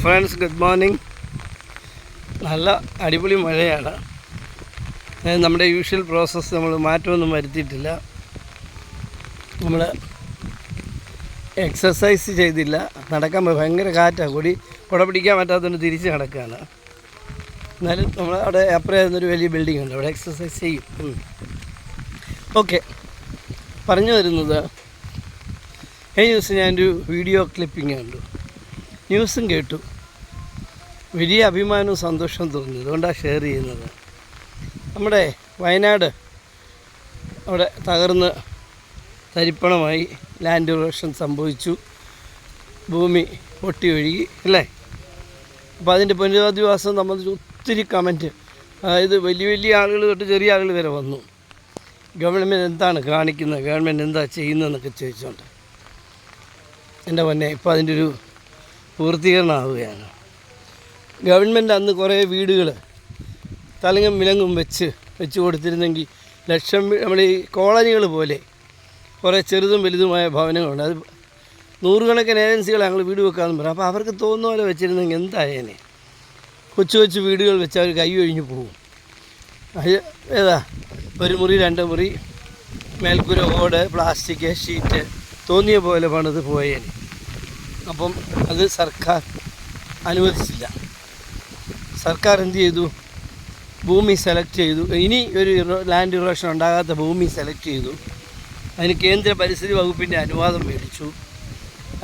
Friends, good morning. നല്ല അടിപൊളി മഴയാണ്. നമ്മുടെ യൂഷ്വൽ പ്രോസസ്സ് നമ്മൾ മാറ്റമൊന്നും വരുത്തിയിട്ടില്ല. നമ്മൾ എക്സസൈസ് ചെയ്തില്ല. നടക്കാൻ ഭയങ്കര കാറ്റാണ്. കുട പിടിക്കാൻ പറ്റാത്തതുകൊണ്ട് തിരിച്ച് നടക്കുകയാണ്. എന്നാലും നമ്മൾ അവിടെ അപ്പുറമായിരുന്നൊരു വലിയ ബിൽഡിംഗ് ഉണ്ട്, അവിടെ എക്സസൈസ് ചെയ്യും. ഓക്കെ, പറഞ്ഞു വരുന്നത്, ഈ ദിവസം ഞാനൊരു വീഡിയോ ക്ലിപ്പിംഗ് കണ്ടു, ന്യൂസും കേട്ടു. വലിയ അഭിമാനവും സന്തോഷവും തോന്നി. അതുകൊണ്ടാണ് ഷെയർ ചെയ്യുന്നത്. നമ്മുടെ വയനാട് അവിടെ തകർന്ന് തരിപ്പണമായി, ലാൻഡ് ഇറോഷൻ സംഭവിച്ചു, ഭൂമി പൊട്ടി ഒഴുകി അല്ലേ. അപ്പോൾ അതിൻ്റെ പുനരധിവാസം സംബന്ധിച്ച് ഒത്തിരി കമൻറ്റ്, അതായത് വലിയ വലിയ ആളുകൾ തൊട്ട് ചെറിയ ആളുകൾ വരെ വന്നു. ഗവൺമെൻറ് എന്താണ് കാണിക്കുന്നത്, ഗവൺമെൻറ് എന്താ ചെയ്യുന്നതെന്നൊക്കെ ചോദിച്ചുകൊണ്ട്. എൻ്റെ പൊന്നെ, ഇപ്പോൾ അതിൻ്റെ ഒരു പൂർത്തീകരണമാവുകയാണ്. ഗവൺമെൻറ് അന്ന് കുറേ വീടുകൾ തലങ്ങും വിലങ്ങും വെച്ച് കൊടുത്തിരുന്നെങ്കിൽ നമ്മുടെ ഈ കോളനികൾ പോലെ കുറേ ചെറുതും വലുതുമായ ഭവനങ്ങളുണ്ട്. അത് നൂറുകണക്കിന് ഏജൻസികൾ ഞങ്ങൾ വീട് വെക്കാമെന്ന് പറയും. അപ്പോൾ അവർക്ക് തോന്നുന്ന പോലെ വെച്ചിരുന്നെങ്കിൽ എന്തായേനെ. കൊച്ചു കൊച്ചു വീടുകൾ വെച്ച് അവർ കൈ ഒഴിഞ്ഞു പോകും. അത് ഏതാ, ഒരു മുറി, രണ്ട് മുറി, മേൽക്കൂര, ഓട്, പ്ലാസ്റ്റിക് ഷീറ്റ്, തോന്നിയ പോലെ പണിത് പോയേനെ. അപ്പം അത് സർക്കാർ അനുവദിച്ചില്ല. സർക്കാർ എന്ത് ചെയ്തു? ഭൂമി സെലക്ട് ചെയ്തു. ഇനി ഒരു ലാൻഡ് ഇറോഷൻ ഉണ്ടാകാത്ത ഭൂമി സെലക്ട് ചെയ്തു. അതിന് കേന്ദ്ര പരിസ്ഥിതി വകുപ്പിൻ്റെ അനുവാദം മേടിച്ചു.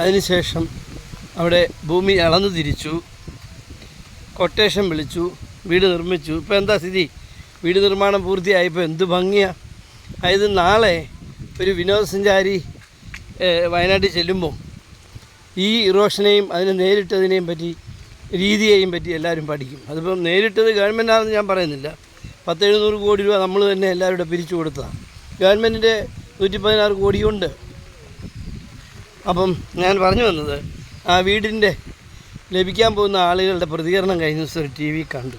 അതിനുശേഷം അവിടെ ഭൂമി അളന്നു തിരിച്ചു, കൊട്ടേഷൻ വിളിച്ചു, വീട് നിർമ്മിച്ചു. ഇപ്പോൾ എന്താ സ്ഥിതി? വീട് നിർമ്മാണം പൂർത്തിയായപ്പോൾ എന്ത് ഭംഗിയാണ്. അതായത് നാളെ ഒരു വിനോദസഞ്ചാരി വയനാട്ടിൽ ചെല്ലുമ്പം ഈ ഇറോഷനെയും അതിനെ നേരിട്ടതിനെയും പറ്റി, രീതിയെയും പറ്റി എല്ലാവരും പഠിക്കും. അതിപ്പം നേരിട്ടത് ഗവൺമെൻറ്റാണെന്ന് ഞാൻ പറയുന്നില്ല. 10-700 കോടി രൂപ നമ്മൾ തന്നെ എല്ലാവരുടെ പിരിച്ചു കൊടുത്തതാണ്. ഗവൺമെൻറ്റിൻ്റെ 116 കോടിയുണ്ട്. അപ്പം ഞാൻ പറഞ്ഞു വന്നത്, ആ വീടിൻ്റെ ലഭിക്കാൻ പോകുന്ന ആളുകളുടെ പ്രതികരണം കഴിഞ്ഞ ദിവസം ഒരു TV കണ്ടു.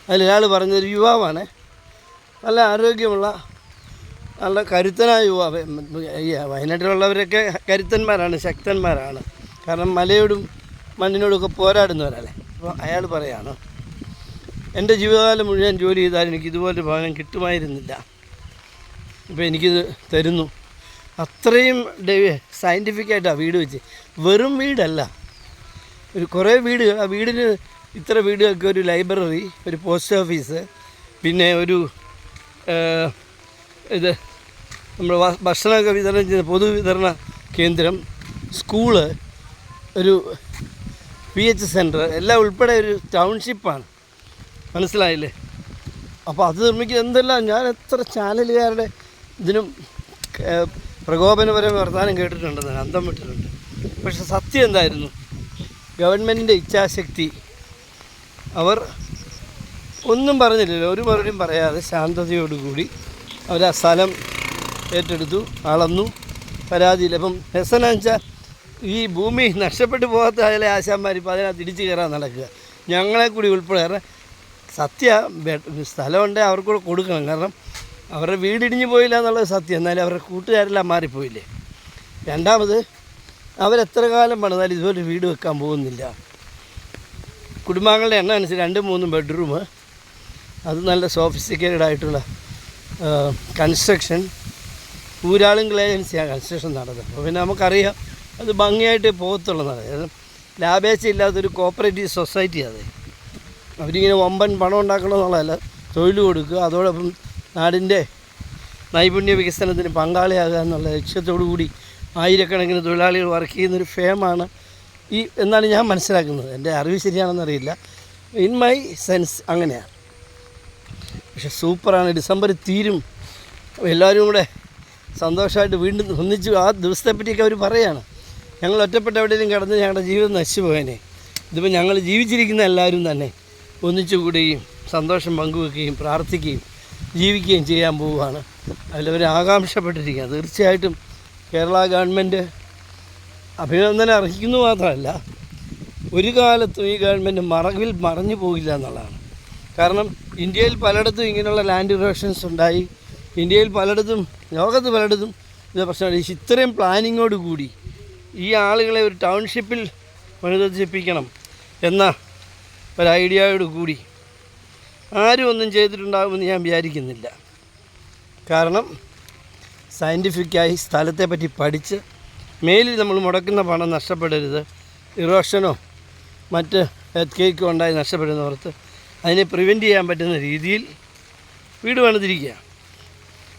അതിലൊരാൾ പറഞ്ഞൊരു യുവാവാണ്, നല്ല ആരോഗ്യമുള്ള നല്ല കരുത്തനായ യുവാവ്. വയനാട്ടിലുള്ളവരൊക്കെ കരുത്തന്മാരാണ്, ശക്തന്മാരാണ്. കാരണം മലയോടും മണ്ണിനോടൊക്കെ പോരാടുന്നവരല്ലേ. അപ്പോൾ അയാൾ പറയാണ്, എൻ്റെ ജീവിതകാലം മുഴുവൻ ജോലി ചെയ്താൽ എനിക്ക് ഇതുപോലൊരു ഭവനം കിട്ടുമായിരുന്നില്ല. ഇപ്പോൾ എനിക്കിത് തരുന്നു. അത്രയും സയൻറ്റിഫിക്കായിട്ടാണ് വീട് വെച്ച്. വെറും വീടല്ല, ഒരു കുറേ വീടുകൾ. ആ വീടിന് ഇത്ര വീടുകൾക്ക് ഒരു ലൈബ്രറി, ഒരു പോസ്റ്റ് ഓഫീസ്, പിന്നെ ഒരു ഇത് നമ്മൾ ഭക്ഷണമൊക്കെ വിതരണം ചെയ്യുന്ന പൊതുവിതരണ കേന്ദ്രം, സ്കൂള്, ഒരു PH സെൻറ്റർ, എല്ലാം ഉൾപ്പെടെ ഒരു ടൗൺഷിപ്പാണ്. മനസ്സിലായില്ലേ? അപ്പോൾ അത് നിർമ്മിക്കുക എന്തെല്ലാം. ഞാൻ എത്ര ചാനലുകാരുടെ ഇതിനും പ്രകോപനപരമായ വർത്തമാനം കേട്ടിട്ടുണ്ടെന്ന് അന്തം വിട്ടിട്ടുണ്ട്. പക്ഷെ സത്യം എന്തായിരുന്നു? ഗവൺമെൻറ്റിൻ്റെ ഇച്ഛാശക്തി. അവർ ഒന്നും പറഞ്ഞില്ലല്ലോ, ഒരു മറുപടിയും പറയാതെ ശാന്തതയോടുകൂടി അവർ ആ സ്ഥലം ഏറ്റെടുത്തു, അളന്നു, പരാതിയില്ല. ഇപ്പം രസമെന്ന് വെച്ചാൽ ഈ ഭൂമി നഷ്ടപ്പെട്ടു പോകാത്ത അതിലെ ആശാന്മാർ ഇപ്പോൾ അതിനകത്ത് ഇടിച്ച് കയറാൻ നടക്കുക, ഞങ്ങളെ കൂടി ഉൾപ്പെടെ. കാരണം സ്ഥലമുണ്ടെങ്കിൽ അവർക്കൂടെ കൊടുക്കണം. കാരണം അവരുടെ വീടിടിഞ്ഞ് പോയില്ല എന്നുള്ളത് സത്യം. എന്നാലും അവരുടെ കൂട്ടുകാരെല്ലാം മാറിപ്പോയില്ലേ. രണ്ടാമത്, അവരെത്ര കാലം പണിതാലും ഇതുപോലെ വീട് വെക്കാൻ പോകുന്നില്ല. കുടുംബാംഗങ്ങളുടെ എണ്ണം അനുസരിച്ച് 2-3 ബെഡ്റൂം, അത് നല്ല സോഫിസ്റ്റിക്കേറ്റഡ് ആയിട്ടുള്ള കൺസ്ട്രക്ഷൻ. ഊരാളുങ്കൽ ഏജൻസിയാണ് കൺസ്ട്രക്ഷൻ നടന്നത്. അപ്പോൾ പിന്നെ നമുക്കറിയാം അത് ഭംഗിയായിട്ട് പോകത്തുള്ളതാണ്. ലാഭേച്ഛ ഇല്ലാത്തൊരു കോപ്പറേറ്റീവ് സൊസൈറ്റി. അത് അവരിങ്ങനെ വമ്പൻ പണം ഉണ്ടാക്കണമെന്നുള്ളതല്ല, തൊഴിൽ കൊടുക്കുക, അതോടൊപ്പം നാടിൻ്റെ നൈപുണ്യ വികസനത്തിന് പങ്കാളിയാകുക എന്നുള്ള ലക്ഷ്യത്തോടു കൂടി ആയിരക്കണക്കിന് തൊഴിലാളികൾ വർക്ക് ചെയ്യുന്നൊരു ഫേമാണ് ഈ എന്നാണ് ഞാൻ മനസ്സിലാക്കുന്നത്. എൻ്റെ അറിവ് ശരിയാണെന്നറിയില്ല, ഇൻ മൈ സെൻസ് അങ്ങനെയാണ്. പക്ഷെ സൂപ്പറാണ്. ഡിസംബർ തീരും, എല്ലാവരും കൂടെ സന്തോഷമായിട്ട് വീണ്ടും ഒന്നിച്ച് ആ ദിവസത്തെപ്പറ്റിയൊക്കെ അവർ പറയുകയാണ്. ഞങ്ങൾ ഒറ്റപ്പെട്ട എവിടെയെങ്കിലും കിടന്ന് ഞങ്ങളുടെ ജീവിതം നശിച്ചു പോയനെ. ഇതിപ്പോൾ ഞങ്ങൾ ജീവിച്ചിരിക്കുന്ന എല്ലാവരും തന്നെ ഒന്നിച്ചുകൂടുകയും സന്തോഷം പങ്കുവെക്കുകയും പ്രാർത്ഥിക്കുകയും ജീവിക്കുകയും ചെയ്യാൻ പോവുകയാണ്. അതിലവർ ആകാംക്ഷപ്പെട്ടിരിക്കുക. തീർച്ചയായിട്ടും കേരള ഗവൺമെൻറ് അഭിനന്ദനം അർഹിക്കുന്നു മാത്രമല്ല, ഒരു കാലത്തും ഈ ഗവൺമെൻറ് മറഞ്ഞു പോകില്ല എന്നുള്ളതാണ്. കാരണം ഇന്ത്യയിൽ പലയിടത്തും ഇങ്ങനെയുള്ള ലാൻഡ് ഇറോഷൻസ് ഉണ്ടായി. ഇന്ത്യയിൽ പലയിടത്തും, ലോകത്ത് പലയിടത്തും ഇത് പ്രശ്നമാണ്. ഇത്രയും പ്ലാനിങ്ങോട് കൂടി ഈ ആളുകളെ ഒരു ടൗൺഷിപ്പിൽ പുനരുദ്ധരിപ്പിക്കണം, എന്ന ഒരു ഐഡിയയോട് കൂടി ആരും ഒന്നും ചെയ്തിട്ടുണ്ടാകുമെന്ന് ഞാൻ വിചാരിക്കുന്നില്ല. കാരണം സയൻറ്റിഫിക്കായി സ്ഥലത്തെപ്പറ്റി പഠിച്ച് മേലിൽ നമ്മൾ മുടക്കുന്ന പണം നഷ്ടപ്പെടരുത്, ഇറോഷനോ മറ്റ് എർത്ത് ക്വേക്കോ ഉണ്ടായി നഷ്ടപ്പെടുന്നവർക്ക് അതിനെ പ്രിവെൻറ്റ് ചെയ്യാൻ പറ്റുന്ന രീതിയിൽ വീട് പണിതിരിക്കുക.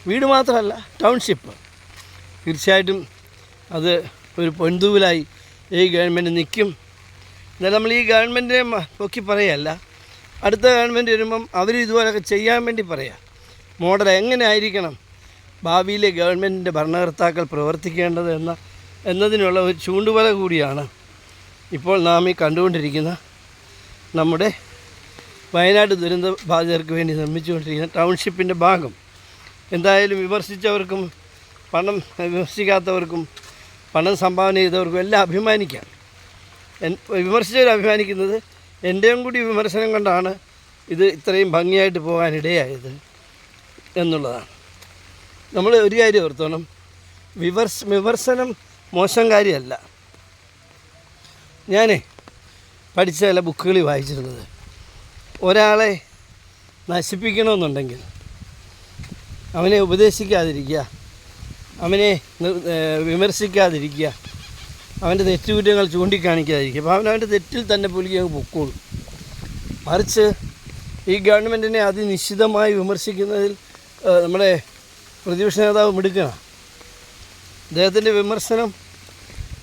വീട് മാത്രമല്ല, ടൗൺഷിപ്പ് തീർച്ചയായിട്ടും അത് ഒരു പൊൻതൂവലായി ഈ ഗവൺമെൻറ് നിൽക്കും. എന്നാൽ നമ്മൾ ഈ ഗവൺമെൻറ്റിനെ പൊക്കി പറയുകയല്ല, അടുത്ത ഗവൺമെൻറ് വരുമ്പം അവരും ഇതുപോലൊക്കെ ചെയ്യാൻ വേണ്ടി പറയാം. മോഡൽ എങ്ങനെ ആയിരിക്കണം ഭാവിയിലെ ഗവൺമെൻറ്റിൻ്റെ ഭരണകർത്താക്കൾ പ്രവർത്തിക്കേണ്ടത് എന്നതിനുള്ള ഒരു ചൂണ്ടുപല കൂടിയാണ് ഇപ്പോൾ നാം ഈ കണ്ടുകൊണ്ടിരിക്കുന്ന നമ്മുടെ വയനാട് ദുരന്ത ബാധിതർക്ക് വേണ്ടി നിർമ്മിച്ചുകൊണ്ടിരിക്കുന്ന ടൗൺഷിപ്പിൻ്റെ ഭാഗം. എന്തായാലും വിമർശിച്ചവർക്കും വിമർശിക്കാത്തവർക്കും പണം സംഭാവന ചെയ്തവർക്കും എല്ലാം അഭിമാനിക്കാം. വിമർശിച്ചവർ അഭിമാനിക്കുന്നത് എൻ്റെയും കൂടി വിമർശനം കൊണ്ടാണ് ഇത് ഇത്രയും ഭംഗിയായിട്ട് പോകാനിടയായത് എന്നുള്ളതാണ്. നമ്മൾ ഒരു കാര്യം ഓർത്തോണം, വിമർശനം മോശം കാര്യമല്ല. ഞാൻ പഠിച്ച ചില ബുക്കുകളിൽ വായിച്ചിരുന്നത്, ഒരാളെ നശിപ്പിക്കണമെന്നുണ്ടെങ്കിൽ അവനെ ഉപദേശിക്കാതിരിക്കുക, അവനെ വിമർശിക്കാതിരിക്കുക, അവൻ്റെ തെറ്റുകുറ്റങ്ങൾ ചൂണ്ടിക്കാണിക്കാതിരിക്കുക. അപ്പോൾ അവനവൻ്റെ തെറ്റിൽ തന്നെ പുലിക്ക് അങ്ങ് പൊക്കോളും. മറിച്ച് ഈ ഗവൺമെൻറ്റിനെ അതിനിശ്ചിതമായി വിമർശിക്കുന്നതിൽ നമ്മുടെ പ്രതിപക്ഷ നേതാവ് മിടുക്കണം. അദ്ദേഹത്തിൻ്റെ വിമർശനം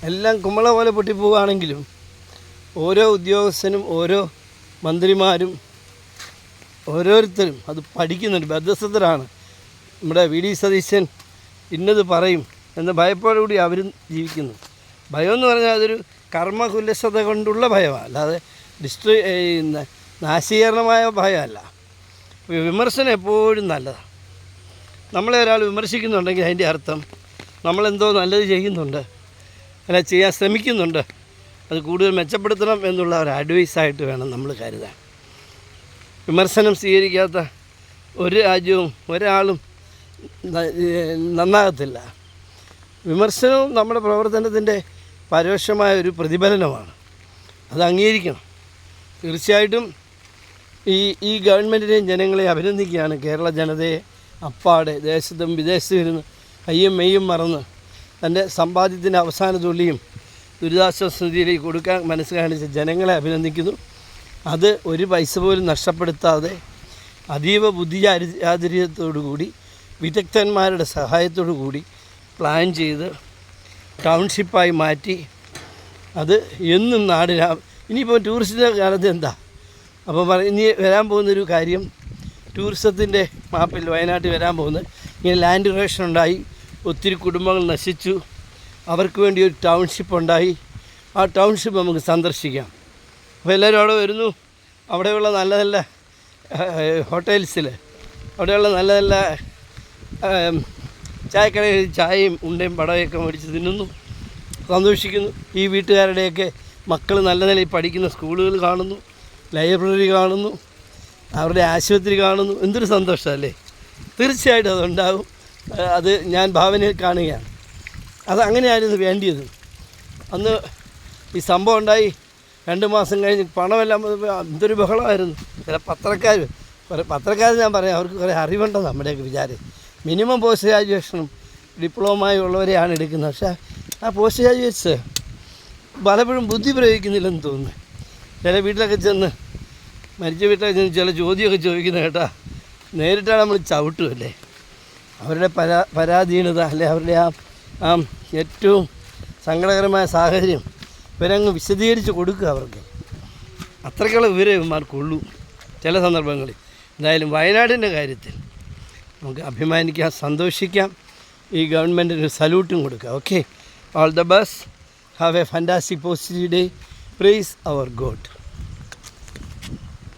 എല്ലാം കുമ്പള പോലെ പൊട്ടിപ്പോവുകയാണെങ്കിലും ഓരോ ഉദ്യോഗസ്ഥനും ഓരോ മന്ത്രിമാരും ഓരോരുത്തരും അത് പഠിക്കുന്നുണ്ട്, ബദ്ധസ്ഥരാണ്. നമ്മുടെ വി.ഡി. സതീശൻ ഇന്നത് പറയും എന്ന ഭയപ്പാടുകൂടി അവരും ജീവിക്കുന്നു. ഭയം എന്ന് പറഞ്ഞാൽ അതൊരു കർമ്മകുലശത കൊണ്ടുള്ള ഭയമാണ്, അല്ലാതെ നാശീകരണമായ ഭയമല്ല. വിമർശനം എപ്പോഴും നല്ലതാണ്. നമ്മളെ ഒരാൾ വിമർശിക്കുന്നുണ്ടെങ്കിൽ അതിൻ്റെ അർത്ഥം നമ്മളെന്തോ നല്ലത് ചെയ്യുന്നുണ്ട്, അല്ല ചെയ്യാൻ ശ്രമിക്കുന്നുണ്ട്, അത് കൂടുതൽ മെച്ചപ്പെടുത്തണം എന്നുള്ള ഒരു അഡ്വൈസായിട്ട് വേണം നമ്മൾ കരുതാൻ. വിമർശനം സ്വീകരിക്കാത്ത ഒരു രാജ്യവും ഒരാളും നന്നാകത്തില്ല. വിമർശനവും നമ്മുടെ പ്രവർത്തനത്തിൻ്റെ പരോക്ഷമായ ഒരു പ്രതിഫലനമാണ്, അത് അംഗീകരിക്കണം. തീർച്ചയായിട്ടും ഈ ഗവൺമെൻറ്റിനെയും ജനങ്ങളെ അഭിനന്ദിക്കുകയാണ്. കേരള ജനതയെ അപ്പാടെ ദേശത്തും വിദേശത്തും ഇരുന്ന് കയ്യും മെയ്യും മറന്ന് തൻ്റെ സമ്പാദ്യത്തിൻ്റെ അവസാന തുള്ളിയും ദുരിതാശ്വാസ നിധിയിലേക്ക് കൊടുക്കാൻ മനസ്സ് കാണിച്ച ജനങ്ങളെ അഭിനന്ദിക്കുന്നു. അത് ഒരു പൈസ പോലും നഷ്ടപ്പെടുത്താതെ അതീവ ബുദ്ധിചാതുര്യത്തോടുകൂടി വിദഗ്ധന്മാരുടെ സഹായത്തോടു കൂടി പ്ലാൻ ചെയ്ത് ടൗൺഷിപ്പായി മാറ്റി അത് എന്നും നാടിനാ. ഇനിയിപ്പോൾ ടൂറിസ്റ്റിൻ്റെ കാലത്ത് എന്താ അപ്പോൾ ഇനി വരാൻ പോകുന്നൊരു കാര്യം, ടൂറിസത്തിൻ്റെ മാപ്പിൽ വയനാട്ടിൽ വരാൻ പോകുന്നത് ഇങ്ങനെ ലാൻഡ് ഇറോഷൻ ഉണ്ടായി, ഒത്തിരി കുടുംബങ്ങൾ നശിച്ചു, അവർക്ക് വേണ്ടി ഒരു ടൗൺഷിപ്പ് ഉണ്ടായി. ആ ടൗൺഷിപ്പ് നമുക്ക് സന്ദർശിക്കാം. അപ്പോൾ എല്ലാവരും അവിടെ വരുന്നു. അവിടെയുള്ള നല്ല നല്ല ഹോട്ടൽസിൽ, അവിടെയുള്ള നല്ല നല്ല ചായക്കടയിൽ ചായയും ഉണ്ടയും പടയൊക്കെ മേടിച്ച് തിന്നുന്നു, സന്തോഷിക്കുന്നു. ഈ വീട്ടുകാരുടെയൊക്കെ മക്കൾ നല്ല നിലയിൽ പഠിക്കുന്ന സ്കൂളുകൾ കാണുന്നു, ലൈബ്രറി കാണുന്നു, അവരുടെ ആശുപത്രി കാണുന്നു. എന്തൊരു സന്തോഷമല്ലേ! തീർച്ചയായിട്ടും അതുണ്ടാകും. അത് ഞാൻ ഭാവനയിൽ കാണുകയാണ്. അത് അങ്ങനെയായിരുന്നു വേണ്ടിയത്. അന്ന് ഈ സംഭവം ഉണ്ടായി 2 മാസം കഴിഞ്ഞ് പണമെല്ലാം എന്തൊരു ബഹളമായിരുന്നു. ചില പത്രക്കാർ ഞാൻ പറയാം, അവർക്ക് കുറേ അറിവുണ്ടെന്ന് നമ്മുടെയൊക്കെ വിചാരം. മിനിമം പോസ്റ്റ് ഗ്രാജുവേഷനും ഡിപ്ലോമയും ഉള്ളവരെയാണ് എടുക്കുന്നത്. പക്ഷേ ആ പോസ്റ്റ് ഗ്രാജുവേറ്റ്സ് പലപ്പോഴും ബുദ്ധി പ്രയോഗിക്കുന്നില്ലെന്ന് തോന്നുന്നു. ചില വീട്ടിലൊക്കെ ചെന്ന്, മരിച്ച വീട്ടിലൊക്കെ ചെന്ന് ചില ചോദ്യമൊക്കെ ചോദിക്കുന്നത് കേട്ടാ നേരിട്ടാണ് നമ്മൾ ചവിട്ടുമല്ലേ. അവരുടെ പരാധീനത അല്ലെ അവരുടെ ആ ഏറ്റവും സങ്കടകരമായ സാഹചര്യം ഇവരങ്ങ് വിശദീകരിച്ച് കൊടുക്കുക. അവർക്ക് അത്രയ്ക്കുള്ള വിവരം ഇവന്മാർക്കുള്ളൂ ചില സന്ദർഭങ്ങളിൽ. എന്തായാലും വയനാടിൻ്റെ കാര്യത്തിൽ നമുക്ക് അഭിമാനിക്കാം, സന്തോഷിക്കാം. ഈ ഗവൺമെൻറ്റിന് സല്യൂട്ടും കൊടുക്കാം. Okay, all the best. Have a fantastic positive day. Praise our God.